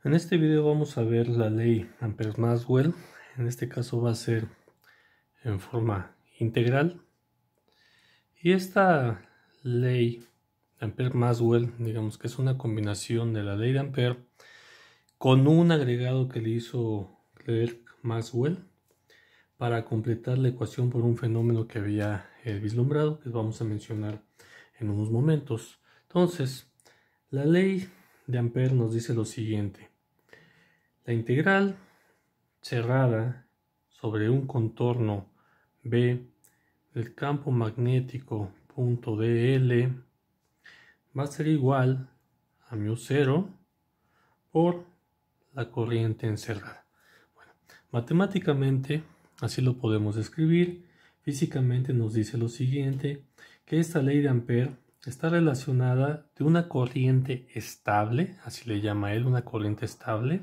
En este video vamos a ver la ley Ampère-Maxwell. En este caso va a ser en forma integral. Y esta ley Ampère-Maxwell, digamos que es una combinación de la ley de Ampère con un agregado que le hizo Clerk-Maxwell para completar la ecuación por un fenómeno que había vislumbrado, que vamos a mencionar en unos momentos. Entonces, la ley de Ampère nos dice lo siguiente: la integral cerrada sobre un contorno B del campo magnético punto dl va a ser igual a μ0 por la corriente encerrada. Bueno, matemáticamente así lo podemos escribir. Físicamente nos dice lo siguiente, que esta ley de Ampère está relacionada de una corriente estable, así le llama él, una corriente estable.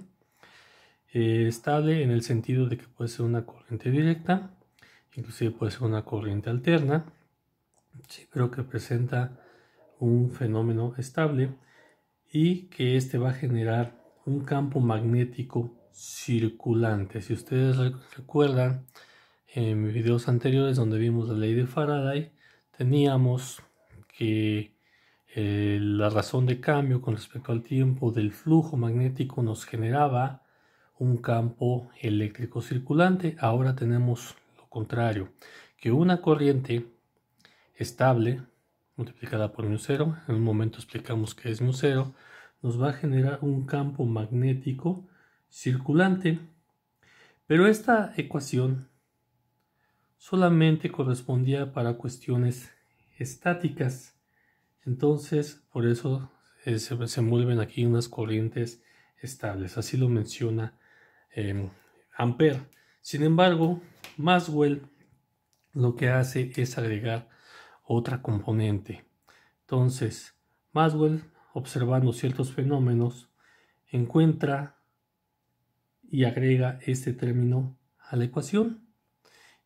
Estable en el sentido de que puede ser una corriente directa, inclusive puede ser una corriente alterna, sí, pero que presenta un fenómeno estable y que este va a generar un campo magnético circulante. Si ustedes recuerdan, en mis videos anteriores donde vimos la ley de Faraday, teníamos que la razón de cambio con respecto al tiempo del flujo magnético nos generaba un campo eléctrico circulante. Ahora tenemos lo contrario, que una corriente estable multiplicada por μ0, en un momento explicamos qué es μ0, nos va a generar un campo magnético circulante. Pero esta ecuación solamente correspondía para cuestiones estáticas. Entonces, por eso se mueven aquí unas corrientes estables. Así lo menciona Ampère. Sin embargo, Maxwell lo que hace es agregar otra componente. Entonces, Maxwell, observando ciertos fenómenos, encuentra y agrega este término a la ecuación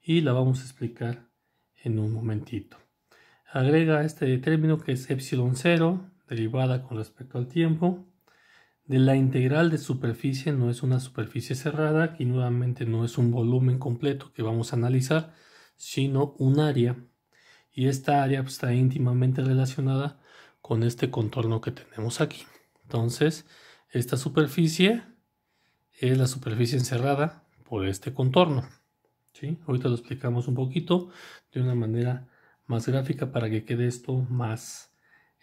y la vamos a explicar en un momentito. Agrega este término que es epsilon 0, derivada con respecto al tiempo, de la integral de superficie. No es una superficie cerrada, aquí nuevamente no es un volumen completo que vamos a analizar, sino un área, y esta área está íntimamente relacionada con este contorno que tenemos aquí. Entonces, esta superficie es la superficie encerrada por este contorno, ¿sí? Ahorita lo explicamos un poquito de una manera más gráfica para que quede esto más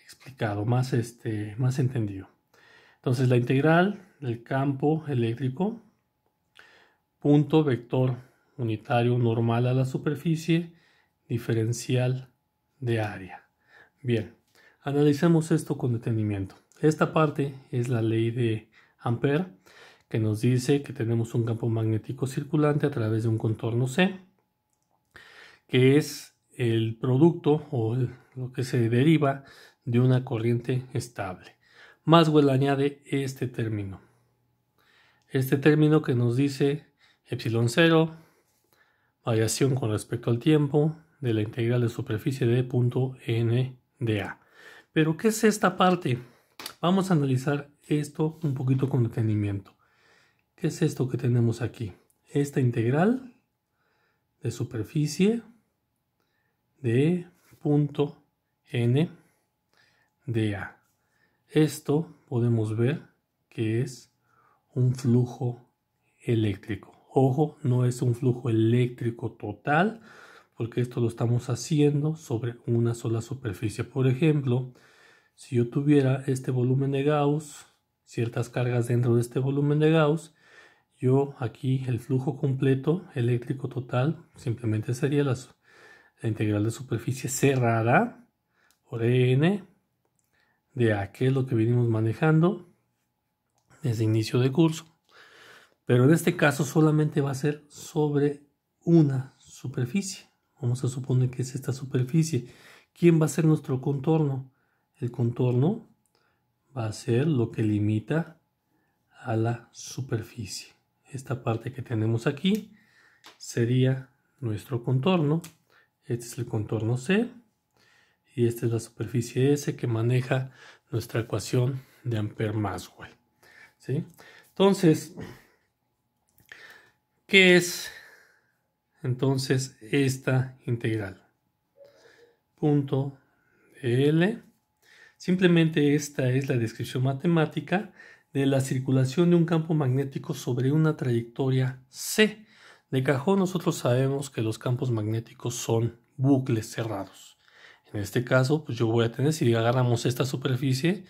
explicado, más entendido. Entonces, la integral del campo eléctrico, punto vector unitario normal a la superficie, diferencial de área. Bien, analicemos esto con detenimiento. Esta parte es la ley de Ampère, que nos dice que tenemos un campo magnético circulante a través de un contorno C, que es el producto o lo que se deriva de una corriente estable. Maxwell añade este término que nos dice epsilon 0, variación con respecto al tiempo de la integral de superficie de punto n de a. Pero ¿qué es esta parte? Vamos a analizar esto un poquito con detenimiento. ¿Qué es esto que tenemos aquí? Esta integral de superficie de punto n de a. Esto podemos ver que es un flujo eléctrico. Ojo, no es un flujo eléctrico total, porque esto lo estamos haciendo sobre una sola superficie. Por ejemplo, si yo tuviera este volumen de Gauss, ciertas cargas dentro de este volumen de Gauss, yo aquí el flujo completo eléctrico total simplemente sería la integral de superficie cerrada por EN de A, que es lo que venimos manejando desde inicio de curso. Pero en este caso solamente va a ser sobre una superficie. Vamos a suponer que es esta superficie. ¿Quién va a ser nuestro contorno? El contorno va a ser lo que limita a la superficie. Esta parte que tenemos aquí sería nuestro contorno. Este es el contorno C y esta es la superficie S que maneja nuestra ecuación de Ampère-Maxwell, ¿sí? Entonces, ¿qué es entonces esta integral? Punto de L. Simplemente esta es la descripción matemática de la circulación de un campo magnético sobre una trayectoria C. De cajón nosotros sabemos que los campos magnéticos son bucles cerrados. En este caso, pues yo voy a tener, si agarramos esta superficie,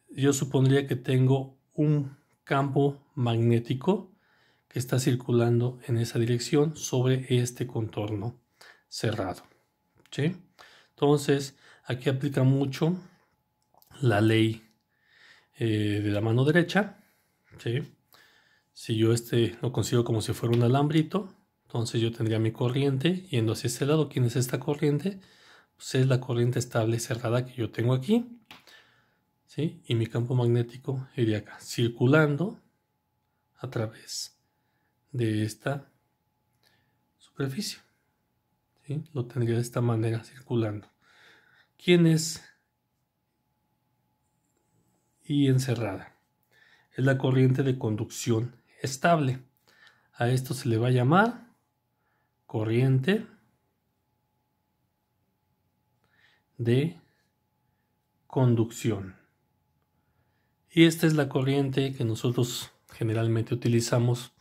yo supondría que tengo un campo magnético que está circulando en esa dirección sobre este contorno cerrado. ¿Sí? Entonces, aquí aplica mucho la ley de la mano derecha. ¿Sí? Si yo lo consigo como si fuera un alambrito, entonces yo tendría mi corriente yendo hacia este lado. ¿Quién es esta corriente? Pues es la corriente estable cerrada que yo tengo aquí. ¿Sí? Y mi campo magnético iría acá, circulando a través de esta superficie. ¿Sí? Lo tendría de esta manera circulando. ¿Quién es I encerrada? Es la corriente de conducción estable. A esto se le va a llamar corriente de conducción. Y esta es la corriente que nosotros generalmente utilizamos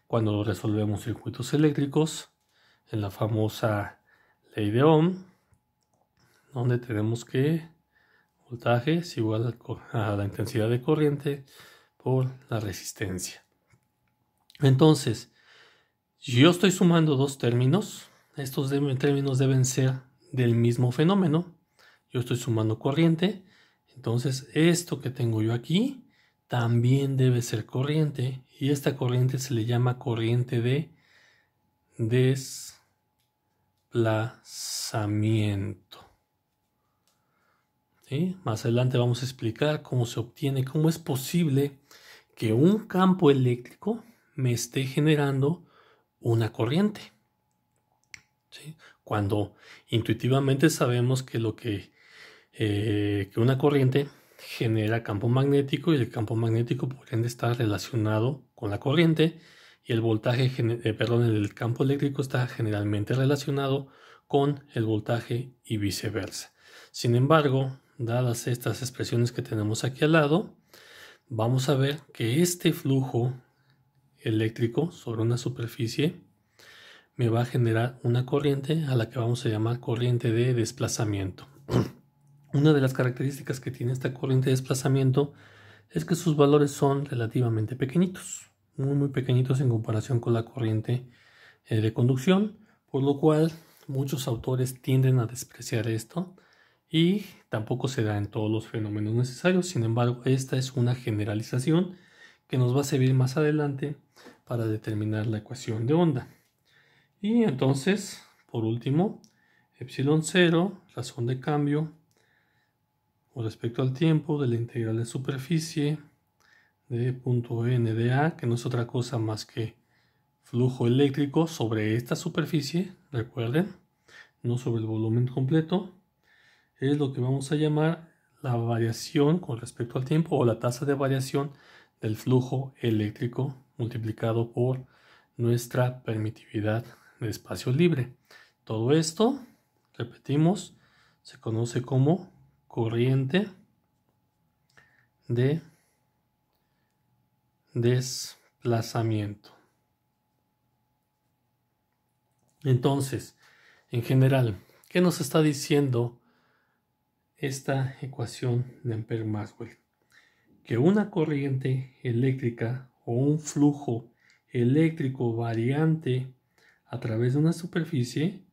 cuando resolvemos circuitos eléctricos en la famosa ley de Ohm, donde tenemos que voltaje es igual a la intensidad de corriente por la resistencia. Entonces, yo estoy sumando dos términos. Estos términos deben ser del mismo fenómeno. Yo estoy sumando corriente. Entonces, esto que tengo yo aquí también debe ser corriente. Y esta corriente se le llama corriente de desplazamiento. ¿Sí? Más adelante vamos a explicar cómo se obtiene, cómo es posible que un campo eléctrico me esté generando una corriente. ¿Sí? Cuando intuitivamente sabemos que que una corriente genera campo magnético y el campo magnético por ende está relacionado con la corriente y el voltaje, el campo eléctrico está generalmente relacionado con el voltaje y viceversa. Sin embargo, dadas estas expresiones que tenemos aquí al lado, vamos a ver que este flujo eléctrico sobre una superficie me va a generar una corriente a la que vamos a llamar corriente de desplazamiento. Una de las características que tiene esta corriente de desplazamiento es que sus valores son relativamente pequeñitos, muy pequeñitos en comparación con la corriente de conducción, por lo cual muchos autores tienden a despreciar esto y tampoco se da en todos los fenómenos necesarios. Sin embargo, esta es una generalización que nos va a servir más adelante para determinar la ecuación de onda. Y entonces, por último, epsilon 0, razón de cambio con respecto al tiempo de la integral de superficie de punto n de A, que no es otra cosa más que flujo eléctrico sobre esta superficie, recuerden, no sobre el volumen completo, es lo que vamos a llamar la variación con respecto al tiempo o la tasa de variación del flujo eléctrico multiplicado por nuestra permitividad de espacio libre. Todo esto, repetimos, se conoce como corriente de desplazamiento. Entonces, en general, ¿qué nos está diciendo esta ecuación de Ampère-Maxwell? Que una corriente eléctrica o un flujo eléctrico variante a través de una superficie,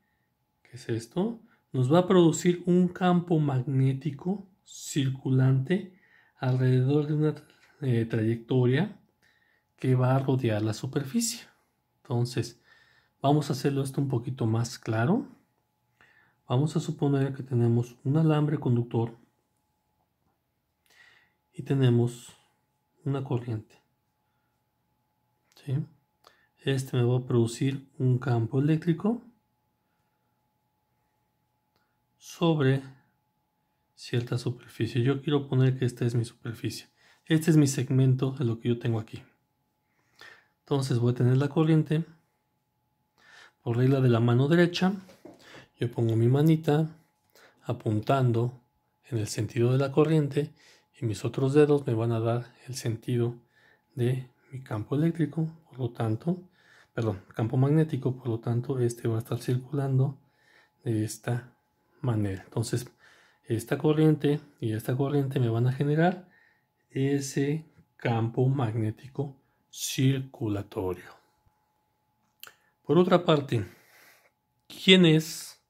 ¿qué es esto? Nos va a producir un campo magnético circulante alrededor de una trayectoria que va a rodear la superficie. Entonces, vamos a hacerlo esto un poquito más claro. Vamos a suponer que tenemos un alambre conductor y tenemos una corriente. ¿Sí? Este me va a producir un campo eléctrico sobre cierta superficie. Yo quiero poner que esta es mi superficie. Este es mi segmento de lo que yo tengo aquí. Entonces voy a tener la corriente. Por regla de la mano derecha, yo pongo mi manita apuntando en el sentido de la corriente y mis otros dedos me van a dar el sentido de mi campo eléctrico, por lo tanto, campo magnético, por lo tanto este va a estar circulando de esta manera. Entonces esta corriente y esta corriente me van a generar ese campo magnético circulatorio. Por otra parte, ¿quién es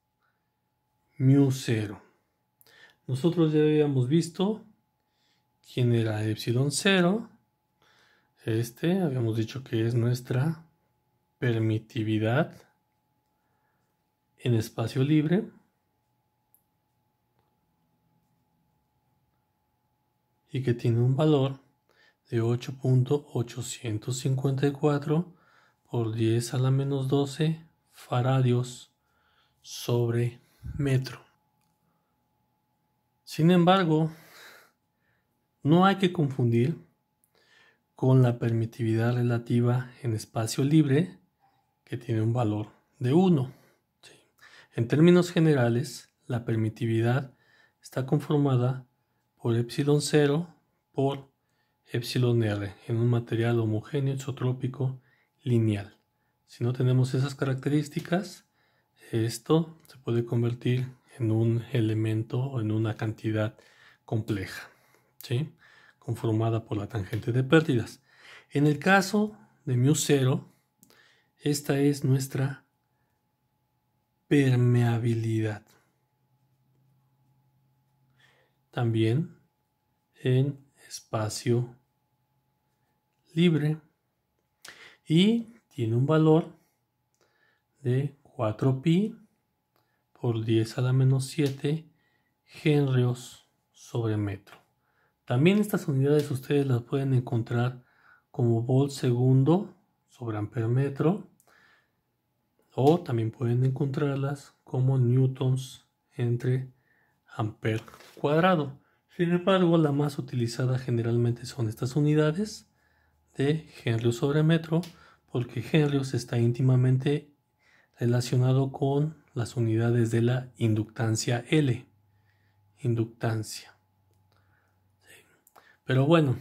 μ0? Nosotros ya habíamos visto quién era epsilon 0. Habíamos dicho que es nuestra permitividad en espacio libre. Y que tiene un valor de 8.854 por 10 a la menos 12 faradios sobre metro. Sin embargo, no hay que confundir con la permitividad relativa en espacio libre, que tiene un valor de 1. ¿Sí? En términos generales, la permitividad está conformada por epsilon 0 por epsilon r en un material homogéneo isotrópico lineal. Si no tenemos esas características, esto se puede convertir en un elemento o en una cantidad compleja, ¿sí? Conformada por la tangente de pérdidas. En el caso de μ0, esta es nuestra permeabilidad. También en espacio libre y tiene un valor de 4pi por 10 a la menos 7 henrios sobre metro. También estas unidades ustedes las pueden encontrar como volt segundo sobre amper metro, o también pueden encontrarlas como newtons entre amper cuadrado. Sin embargo, la más utilizada generalmente son estas unidades de henrios sobre metro, porque henrios está íntimamente relacionado con las unidades de la inductancia L. Inductancia. Sí. Pero bueno,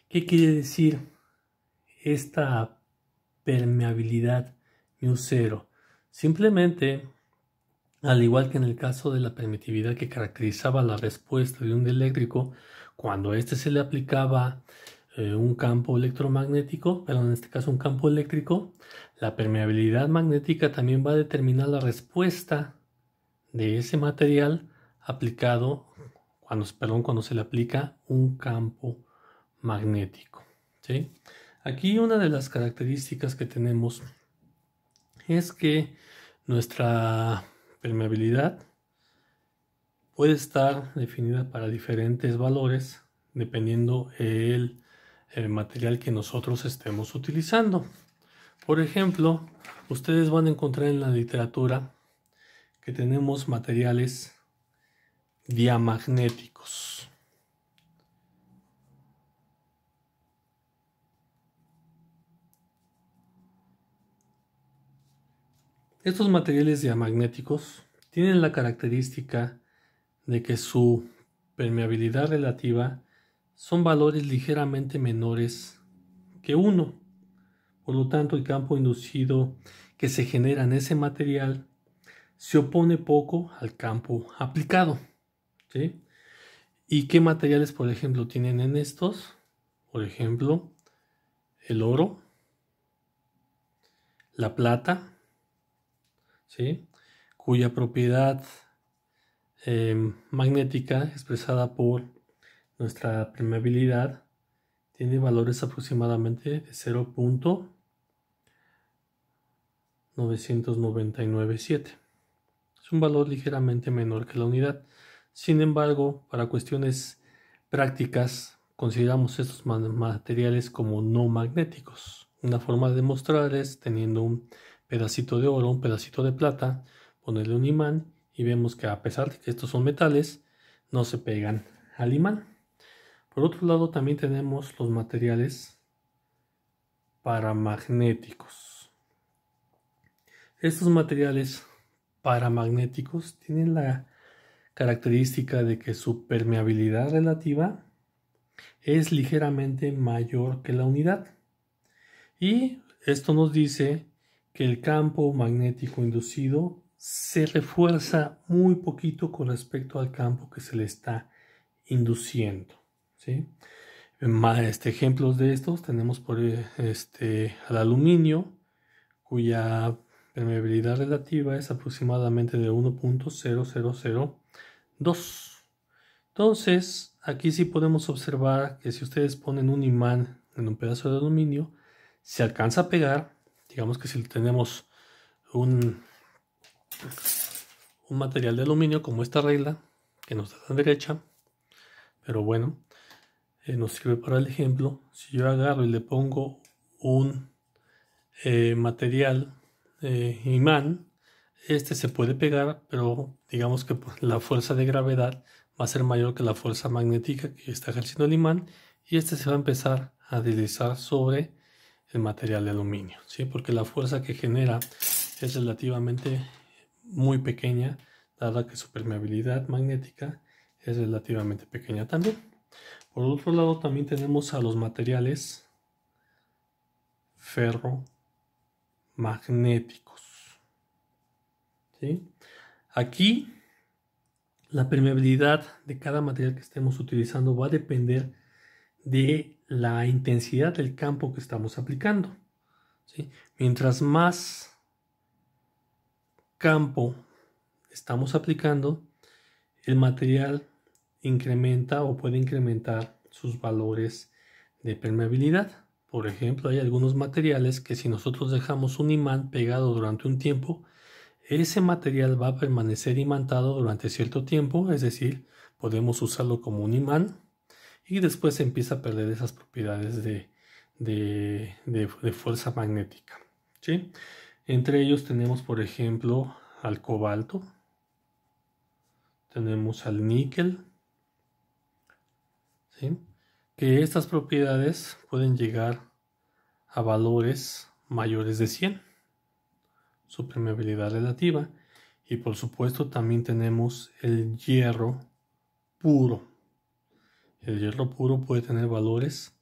¿qué quiere decir esta permeabilidad μ0? Simplemente, al igual que en el caso de la permitividad que caracterizaba la respuesta de un dieléctrico, cuando a este se le aplicaba un campo electromagnético, pero en este caso un campo eléctrico, la permeabilidad magnética también va a determinar la respuesta de ese material aplicado cuando se le aplica un campo magnético, ¿sí? Aquí una de las características que tenemos es que nuestra permeabilidad puede estar definida para diferentes valores dependiendo el material que nosotros estemos utilizando. Por ejemplo, ustedes van a encontrar en la literatura que tenemos materiales diamagnéticos. Estos materiales diamagnéticos tienen la característica de que su permeabilidad relativa son valores ligeramente menores que 1. Por lo tanto, el campo inducido que se genera en ese material se opone poco al campo aplicado, ¿sí? ¿Y qué materiales, por ejemplo, tienen en estos? Por ejemplo, el oro, la plata, ¿sí? Cuya propiedad magnética expresada por nuestra permeabilidad tiene valores aproximadamente de 0.9997. Es un valor ligeramente menor que la unidad. Sin embargo, para cuestiones prácticas, consideramos estos materiales como no magnéticos. Una forma de demostrar es teniendo un pedacito de oro, un pedacito de plata, ponerle un imán y vemos que a pesar de que estos son metales, no se pegan al imán. Por otro lado, también tenemos los materiales paramagnéticos. Estos materiales paramagnéticos tienen la característica de que su permeabilidad relativa es ligeramente mayor que la unidad. Y esto nos dice que el campo magnético inducido se refuerza muy poquito con respecto al campo que se le está induciendo, ¿sí? Ejemplos de estos tenemos por al aluminio, cuya permeabilidad relativa es aproximadamente de 1.0002. Entonces, aquí sí podemos observar que si ustedes ponen un imán en un pedazo de aluminio, se alcanza a pegar. Digamos que si tenemos un material de aluminio como esta regla, que nos da la derecha, pero bueno, nos sirve para el ejemplo. Si yo agarro y le pongo un material imán, este se puede pegar, pero digamos que la fuerza de gravedad va a ser mayor que la fuerza magnética que está ejerciendo el imán, y este se va a empezar a deslizar sobre el material de aluminio, ¿sí? Porque la fuerza que genera es relativamente muy pequeña, dada que su permeabilidad magnética es relativamente pequeña también. Por otro lado, también tenemos a los materiales ferromagnéticos, ¿sí? Aquí la permeabilidad de cada material que estemos utilizando va a depender de la intensidad del campo que estamos aplicando, ¿sí? Mientras más campo estamos aplicando, el material incrementa o puede incrementar sus valores de permeabilidad. Por ejemplo, hay algunos materiales que si nosotros dejamos un imán pegado durante un tiempo, ese material va a permanecer imantado durante cierto tiempo, es decir, podemos usarlo como un imán y después empieza a perder esas propiedades de fuerza magnética, ¿sí? Entre ellos tenemos, por ejemplo, al cobalto, tenemos al níquel, ¿sí? Que estas propiedades pueden llegar a valores mayores de 100, su permeabilidad relativa. Y por supuesto también tenemos el hierro puro. El hierro puro puede tener valores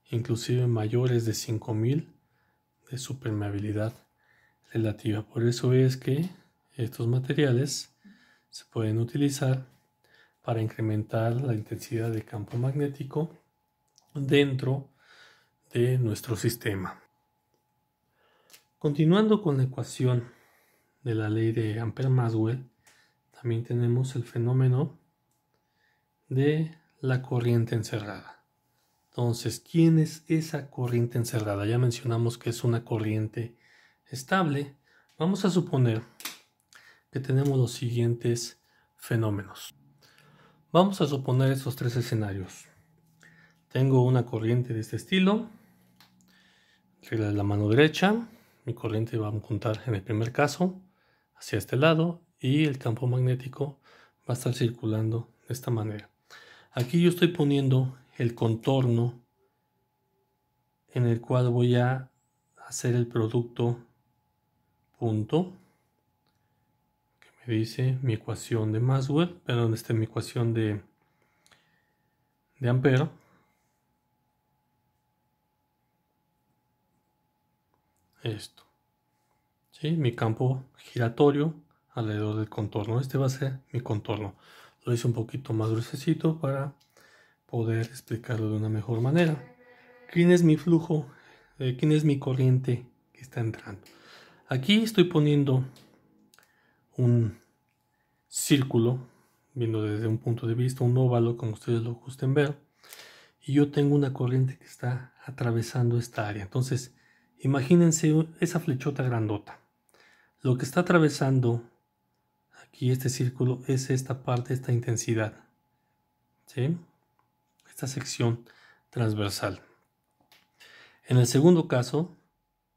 inclusive mayores de 5000 de su permeabilidad relativa. Por eso es que estos materiales se pueden utilizar para incrementar la intensidad de campo magnético dentro de nuestro sistema. Continuando con la ecuación de la ley de Ampère-Maxwell, también tenemos el fenómeno de la corriente encerrada. Entonces, ¿quién es esa corriente encerrada? Ya mencionamos que es una corriente estable. Vamos a suponer que tenemos los siguientes fenómenos. Vamos a suponer estos tres escenarios. Tengo una corriente de este estilo, regla de la mano derecha. Mi corriente va a apuntar en el primer caso hacia este lado y el campo magnético va a estar circulando de esta manera. Aquí yo estoy poniendo el contorno en el cual voy a hacer el producto punto que me dice mi ecuación de Maxwell, perdón, mi ecuación de Ampère. Esto, ¿sí? Mi campo giratorio alrededor del contorno. Este va a ser mi contorno. Lo hice un poquito más gruesecito para poder explicarlo de una mejor manera. ¿Quién es mi flujo? ¿Quién es mi corriente que está entrando? Aquí estoy poniendo un círculo, viendo desde un punto de vista, un óvalo, como ustedes lo gusten ver, y yo tengo una corriente que está atravesando esta área. Entonces, imagínense esa flechota grandota. Lo que está atravesando aquí este círculo es esta parte, esta intensidad, ¿sí? Esta sección transversal. En el segundo caso,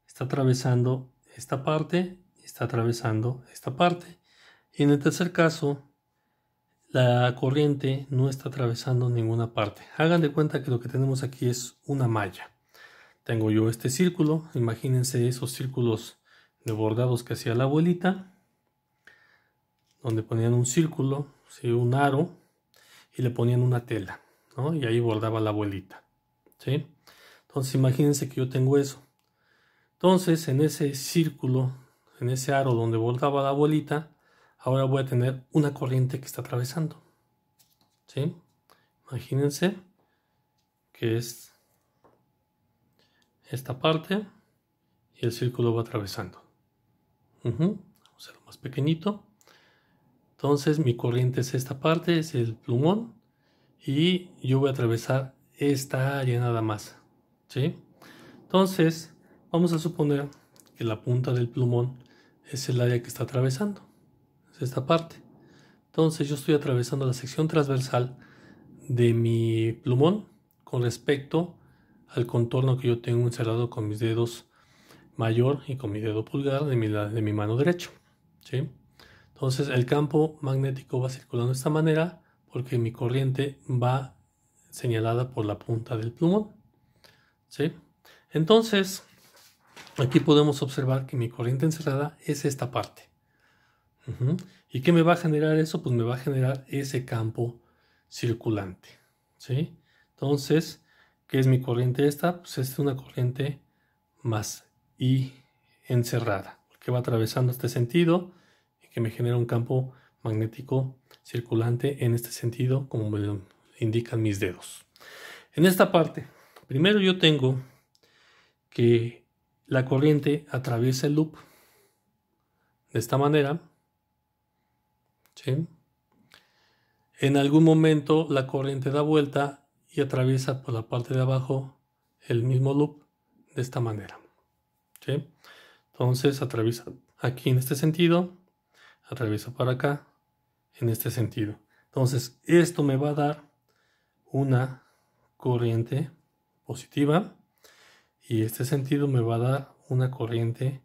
está atravesando esta parte, está atravesando esta parte. Y en el tercer caso, la corriente no está atravesando ninguna parte. Hagan de cuenta que lo que tenemos aquí es una malla. Tengo yo este círculo, imagínense esos círculos de bordados que hacía la abuelita, donde ponían un círculo, ¿sí? Un aro, y le ponían una tela, ¿no? Y ahí bordaba la abuelita, ¿sí? Entonces imagínense que yo tengo eso. Entonces en ese círculo, en ese aro donde bordaba la abuelita, ahora voy a tener una corriente que está atravesando, ¿sí? Imagínense que es esta parte y el círculo va atravesando. Vamos a hacerlo más pequeñito. Entonces mi corriente es esta parte, es el plumón, y yo voy a atravesar esta área nada más, ¿sí? Entonces vamos a suponer que la punta del plumón es el área que está atravesando, es esta parte. Entonces yo estoy atravesando la sección transversal de mi plumón con respecto al contorno que yo tengo encerrado con mis dedos mayor y con mi dedo pulgar de mi mano derecha, ¿sí? Entonces el campo magnético va circulando de esta manera porque mi corriente va señalada por la punta del plumón, ¿sí? Entonces aquí podemos observar que mi corriente encerrada es esta parte. ¿Y qué me va a generar eso? Pues me va a generar ese campo circulante, ¿sí? Entonces, ¿qué es mi corriente esta? Pues es una corriente más I encerrada, que va atravesando este sentido y que me genera un campo magnético circulante en este sentido, como me lo indican mis dedos. En esta parte, primero yo tengo que la corriente atraviesa el loop de esta manera, ¿sí? En algún momento la corriente da vuelta y atraviesa por la parte de abajo el mismo loop de esta manera, ¿sí? Entonces atraviesa aquí en este sentido, atraviesa para acá en este sentido. Entonces esto me va a dar una corriente positiva y este sentido me va a dar una corriente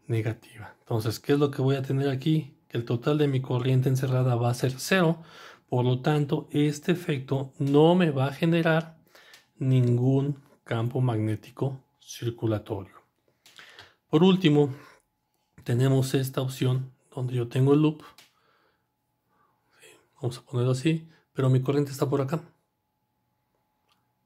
negativa. Entonces, ¿qué es lo que voy a tener aquí? Que el total de mi corriente encerrada va a ser 0. Por lo tanto, este efecto no me va a generar ningún campo magnético circulatorio. Por último, tenemos esta opción donde yo tengo el loop. Vamos a ponerlo así, pero mi corriente está por acá.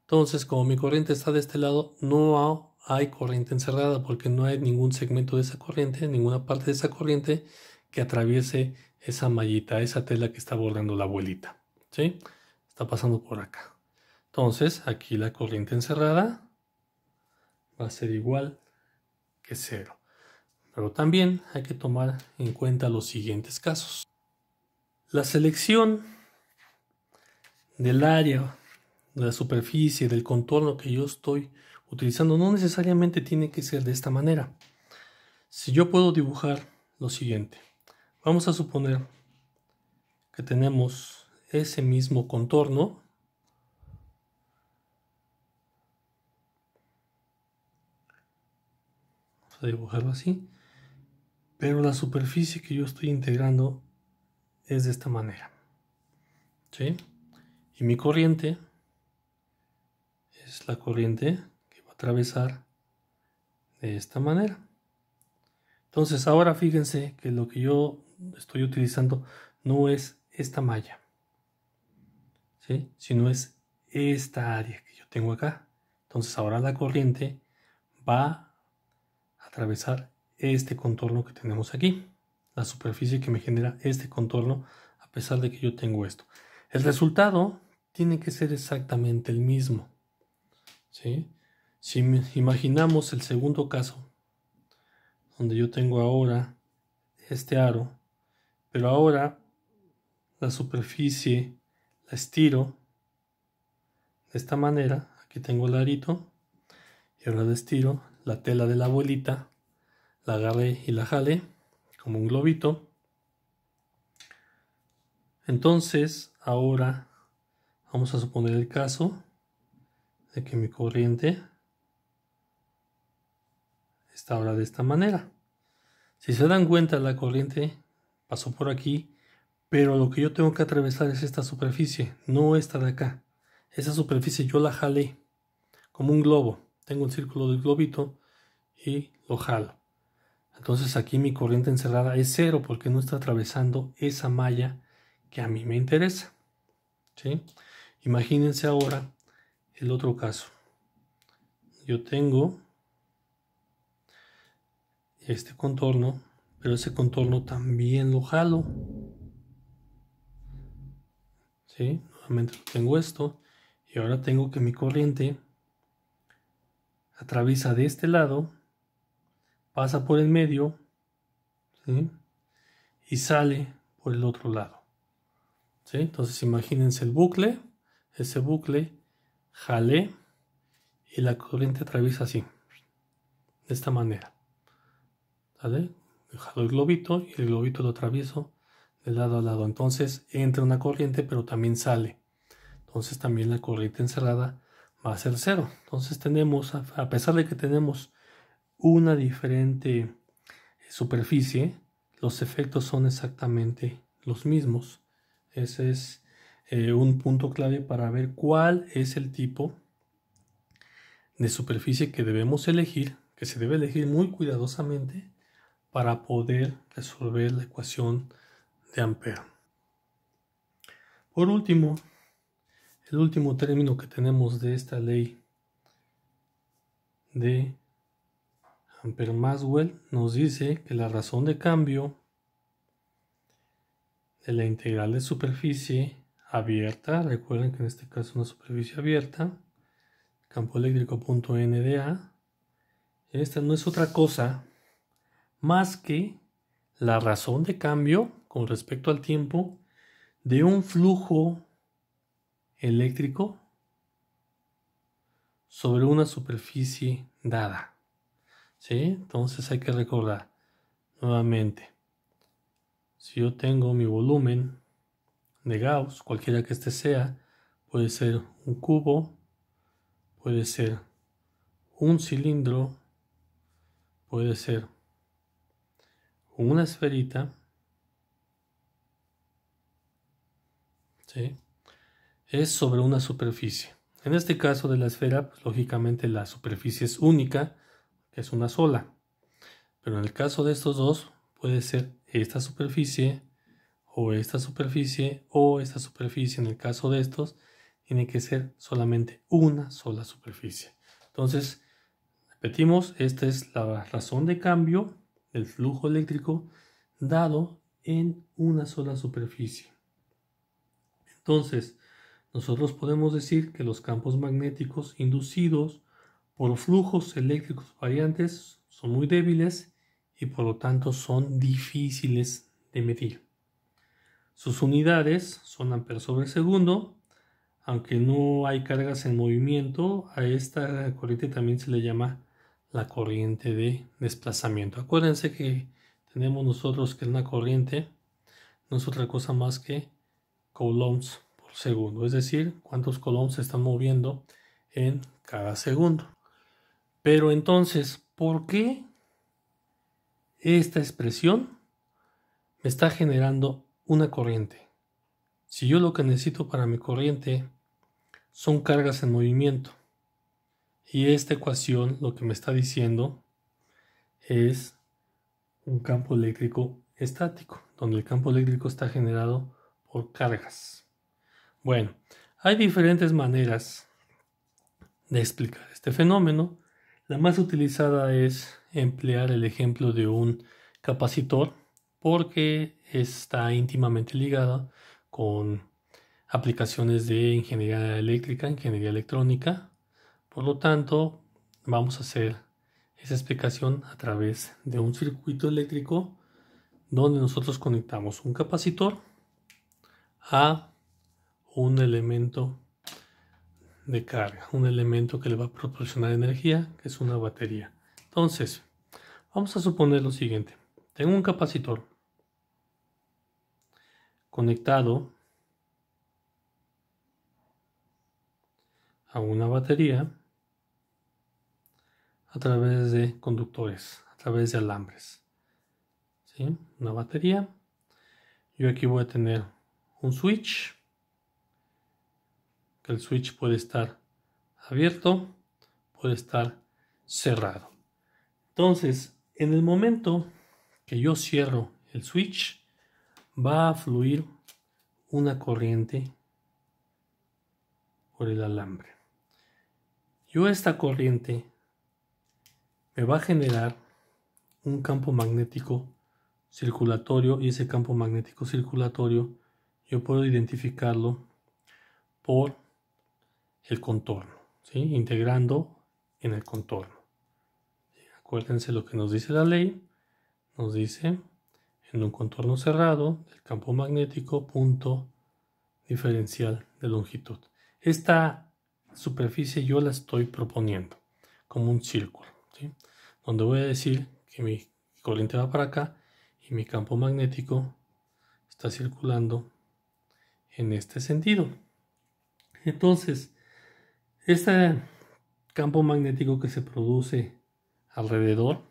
Entonces, como mi corriente está de este lado, no hay corriente encerrada porque no hay ningún segmento de esa corriente, ninguna parte de esa corriente que atraviese esa mallita, esa tela que está bordando la abuelita, ¿sí? Está pasando por acá. Entonces, aquí la corriente encerrada va a ser igual que 0. Pero también hay que tomar en cuenta los siguientes casos. La selección del área, de la superficie, del contorno que yo estoy utilizando no necesariamente tiene que ser de esta manera. Si yo puedo dibujar lo siguiente, vamos a suponer que tenemos ese mismo contorno, vamos a dibujarlo así, pero la superficie que yo estoy integrando es de esta manera, ¿sí? Y mi corriente es la corriente que va a atravesar de esta manera. Entonces ahora fíjense que lo que yo estoy utilizando no es esta malla, ¿sí? Sino es esta área que yo tengo acá. Entonces ahora la corriente va a atravesar este contorno que tenemos aquí, la superficie que me genera este contorno a pesar de que yo tengo esto. El resultado tiene que ser exactamente el mismo, ¿sí? Si imaginamos el segundo caso, donde yo tengo ahora este aro, pero ahora la superficie la estiro de esta manera. Aquí tengo el arito y ahora la estiro, la tela de la abuelita la agarré y la jale como un globito. Entonces ahora vamos a suponer el caso de que mi corriente está ahora de esta manera. Si se dan cuenta, la corriente pasó por aquí, pero lo que yo tengo que atravesar es esta superficie, no esta de acá. Esa superficie yo la jalé como un globo. Tengo un círculo del globito y lo jalo. Entonces aquí mi corriente encerrada es 0 porque no está atravesando esa malla que a mí me interesa. ¿Sí? Imagínense ahora el otro caso. Yo tengo este contorno, pero ese contorno también lo jalo. ¿Sí? Nuevamente tengo esto y ahora tengo que mi corriente atraviesa de este lado, pasa por el medio, ¿sí? Y sale por el otro lado. ¿Sí? Entonces imagínense el bucle, ese bucle, jalé y la corriente atraviesa así, de esta manera. ¿Vale? Jalo el globito y el globito lo atravieso de lado a lado. Entonces entra una corriente, pero también sale. Entonces también la corriente encerrada va a ser 0. Entonces tenemos, a pesar de que tenemos una diferente superficie, los efectos son exactamente los mismos. Ese es un punto clave para ver cuál es el tipo de superficie que debemos elegir, que se debe elegir muy cuidadosamente para poder resolver la ecuación de Ampère. Por último, el último término que tenemos de esta ley de Ampère-Maxwell nos dice que la razón de cambio de la integral de superficie abierta, recuerden que en este caso es una superficie abierta, campo eléctrico punto N de A, esta no es otra cosa más que la razón de cambio con respecto al tiempo de un flujo eléctrico sobre una superficie dada. ¿Sí? Entonces hay que recordar nuevamente, si yo tengo mi volumen de Gauss, cualquiera que este sea, puede ser un cubo, puede ser un cilindro, puede ser una esferita, ¿sí? Es sobre una superficie. En este caso de la esfera, pues, lógicamente la superficie es única, que es una sola. Pero en el caso de estos dos, puede ser esta superficie o esta superficie o esta superficie. En el caso de estos, tiene que ser solamente una sola superficie. Entonces, repetimos, esta es la razón de cambio del flujo eléctrico dado en una sola superficie. Entonces, nosotros podemos decir que los campos magnéticos inducidos por flujos eléctricos variantes son muy débiles y por lo tanto son difíciles de medir. Sus unidades son amperes sobre segundo. Aunque no hay cargas en movimiento, a esta corriente también se le llama la corriente de desplazamiento. Acuérdense que tenemos nosotros que una corriente no es otra cosa más que coulombs por segundo, es decir, cuántos coulombs se están moviendo en cada segundo. Pero entonces, ¿por qué esta expresión me está generando una corriente? Si yo lo que necesito para mi corriente son cargas en movimiento, y esta ecuación lo que me está diciendo es un campo eléctrico estático, donde el campo eléctrico está generado por cargas. Bueno, hay diferentes maneras de explicar este fenómeno. La más utilizada es emplear el ejemplo de un capacitor porque está íntimamente ligado con aplicaciones de ingeniería eléctrica, ingeniería electrónica. Por lo tanto, vamos a hacer esa explicación a través de un circuito eléctrico donde nosotros conectamos un capacitor a un elemento de carga, un elemento que le va a proporcionar energía, que es una batería. Entonces, vamos a suponer lo siguiente. Tengo un capacitor conectado a una batería a través de conductores, a través de alambres. ¿Sí? Una batería. yo aquí voy a tener un switch, que el switch puede estar abierto, puede estar cerrado. Entonces, en el momento que yo cierro el switch, va a fluir una corriente por el alambre. Yo esta corriente me va a generar un campo magnético circulatorio, y ese campo magnético circulatorio yo puedo identificarlo por el contorno, ¿sí? Integrando en el contorno. Acuérdense lo que nos dice la ley. Nos dice: en un contorno cerrado del campo magnético, punto diferencial de longitud. Esta superficie yo la estoy proponiendo como un círculo, ¿sí? Donde voy a decir que mi corriente va para acá y mi campo magnético está circulando en este sentido. Entonces, este campo magnético que se produce alrededor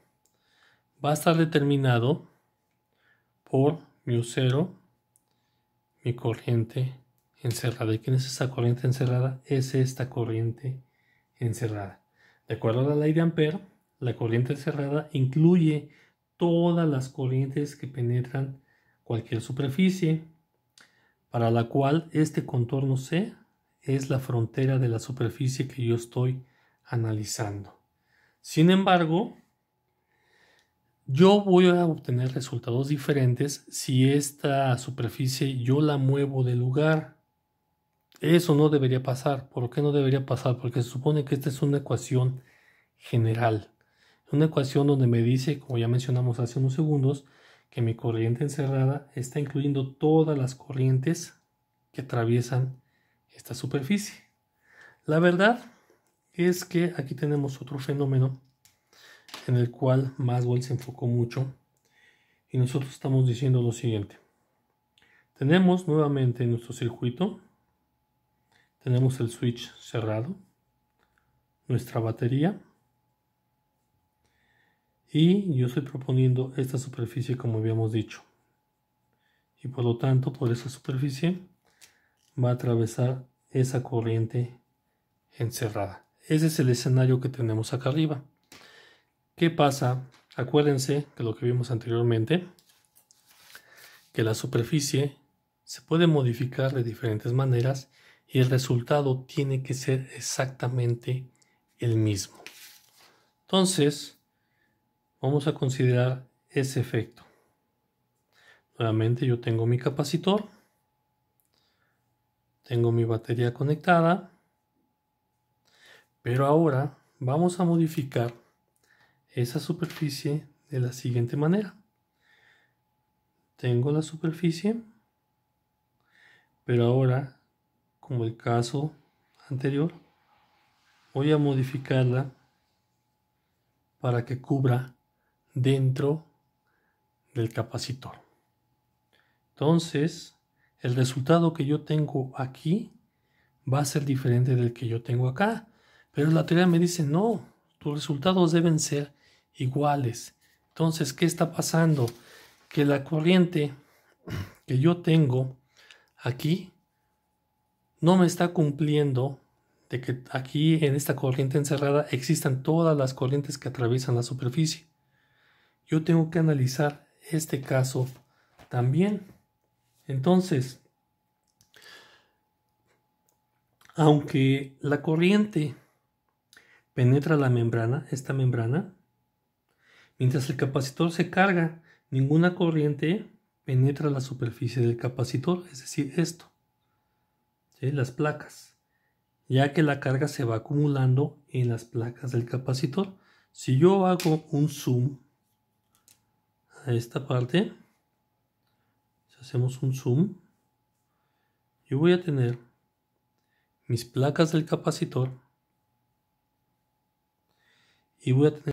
va a estar determinado por μ0, mi corriente encerrada. ¿Y quién es esa corriente encerrada? Es esta corriente encerrada. De acuerdo a la ley de Ampère, la corriente encerrada incluye todas las corrientes que penetran cualquier superficie, para la cual este contorno C es la frontera de la superficie que yo estoy analizando. Sin embargo, yo voy a obtener resultados diferentes si esta superficie yo la muevo de lugar. Eso no debería pasar. ¿Por qué no debería pasar? Porque se supone que esta es una ecuación general. Una ecuación donde me dice, como ya mencionamos hace unos segundos, que mi corriente encerrada está incluyendo todas las corrientes que atraviesan esta superficie. La verdad es que aquí tenemos otro fenómeno en el cual Maxwell se enfocó mucho, y nosotros estamos diciendo lo siguiente. Tenemos nuevamente nuestro circuito, tenemos el switch cerrado, nuestra batería, y yo estoy proponiendo esta superficie como habíamos dicho, y por lo tanto por esa superficie va a atravesar esa corriente encerrada. Ese es el escenario que tenemos acá arriba. ¿Qué pasa? Acuérdense que lo que vimos anteriormente, que la superficie se puede modificar de diferentes maneras y el resultado tiene que ser exactamente el mismo. Entonces, vamos a considerar ese efecto. Nuevamente yo tengo mi capacitor, tengo mi batería conectada, pero ahora vamos a modificar esa superficie de la siguiente manera. Tengo la superficie, pero ahora, como el caso anterior, voy a modificarla para que cubra dentro del capacitor. Entonces, el resultado que yo tengo aquí va a ser diferente del que yo tengo acá, pero la teoría me dice: no, tus resultados deben ser iguales. Entonces, ¿qué está pasando? Que la corriente que yo tengo aquí no me está cumpliendo de que aquí en esta corriente encerrada existan todas las corrientes que atraviesan la superficie. Yo tengo que analizar este caso también. Entonces, aunque la corriente penetra la membrana, esta membrana, mientras el capacitor se carga, ninguna corriente penetra la superficie del capacitor, es decir, esto, ¿sí? Las placas, ya que la carga se va acumulando en las placas del capacitor. Si yo hago un zoom a esta parte, si hacemos un zoom, yo voy a tener mis placas del capacitor y voy a tener